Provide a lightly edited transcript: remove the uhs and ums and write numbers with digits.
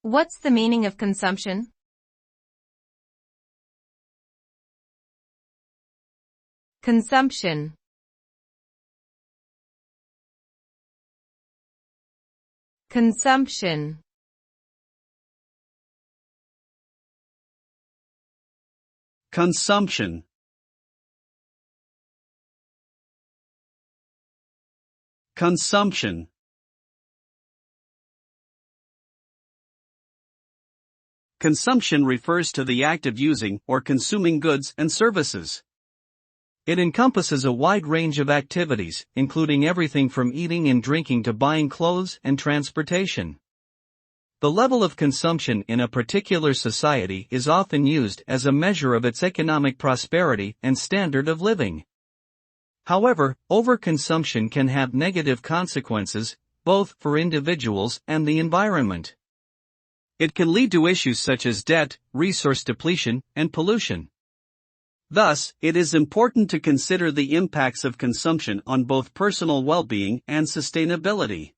What's the meaning of consumption? Consumption. Consumption. Consumption. Consumption. Consumption refers to the act of using or consuming goods and services. It encompasses a wide range of activities, including everything from eating and drinking to buying clothes and transportation. The level of consumption in a particular society is often used as a measure of its economic prosperity and standard of living. However, overconsumption can have negative consequences, both for individuals and the environment. It can lead to issues such as debt, resource depletion, and pollution. Thus, it is important to consider the impacts of consumption on both personal well-being and sustainability.